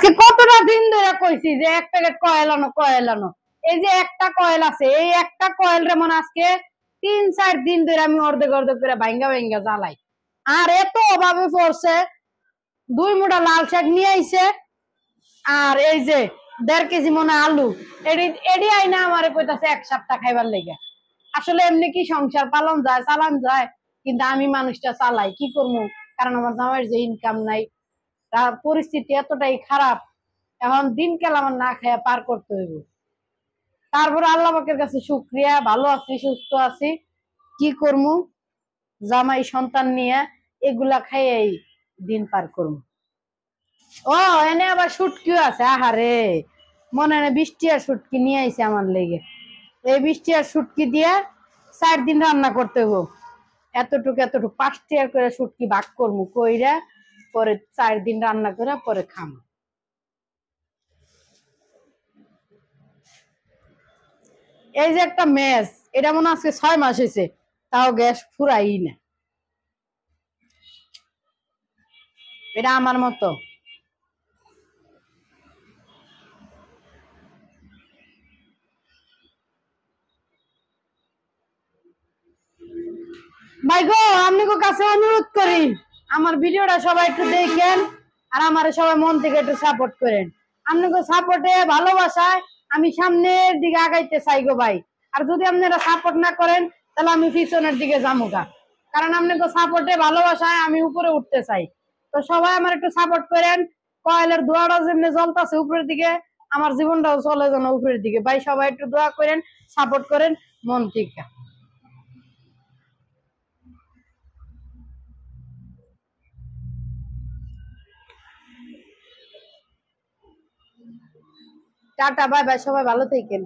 আজকে কতটা দিন ধরে কইছি যে এক প্যাকেট কয়েল আনো কয়েল আনো। এই যে একটা কয়েল আছে, এই একটা কয়েল রে মনে আজকে 3-4 দিন ধরে আমি অর্ধেক অর্ধেক করে ভাঙ্গা ভাঙ্গা জ্বালাই। আর এত অভাবে পড়ছে, 2 মুঠা লাল শাক নিয়ে আইছে আর এই যে 1.5 কেজি মনে আলু, এডি আইনা আমারে কইতাছে 1 সপ্তাহ খাইবার লেগে। আসলে এমনি কি সংসার পালন যায়, চালান যায়? কিন্তু আমি মানুষটা চালাই, কি করবো? কারণ আমার জামাইয়ের যে ইনকাম নাই, তার পরিস্থিতি এতটাই খারাপ, এখন দিনকাল আমার না খাইয়া পার করতে হইব। তারপরে আল্লাহ পাকের কাছে শুকরিয়া, ভালো আছি, সুস্থ আছি। কি করবো? জামাই সন্তান নিয়ে এগুলা খাইয়াই দিন পার করবো। ও এনে আবার শুটকিও আছে, আহারে মনে হয় 20 টিয়ার শুটকি নিয়ে আইছে আমার লেগে। এই 20 টিয়ার শুটকি দিয়ে 4 দিন রান্না করতে হইব। এতটুকু এতটুকু 5 টিয়ার করে শুটকি ভাগ করবো, কইরা পরে 4 দিন রান্না করে পরে খামো। এই যে একটা মেস, এটা মনে আজকে 6 মাস হয়েছে, তাও গ্যাস ফুরাই না। এটা আমার মতো। ভাই গো, আপনাকে কাছে অনুরোধ করি, আমার ভিডিওটা সবাই একটু দেখেন আর আমার সবাই মন থেকে একটু সাপোর্ট করেন। আপনাকে সাপোর্টে, ভালোবাসায় আমি সামনের দিকে আগাইতে চাই গো ভাই। আর যদি আপনারা সাপোর্ট না করেন তাহলে আমি পিছনের দিকে যামুগা। কারণ আপনাকে সাপোর্টে, ভালোবাসায় আমি উপরে উঠতে চাই। তো সবাই আমার একটু সাপোর্ট করেন। কয়েলের দোয়াটা যেমনি জ্বলতেছে উপরের দিকে, আমার জীবনটাও চলে যেন উপরের দিকে। ভাই সবাই একটু দোয়া করেন, সাপোর্ট করেন মন থেকে। টাটা, বাই বাই, সবাই ভালো থাকেন।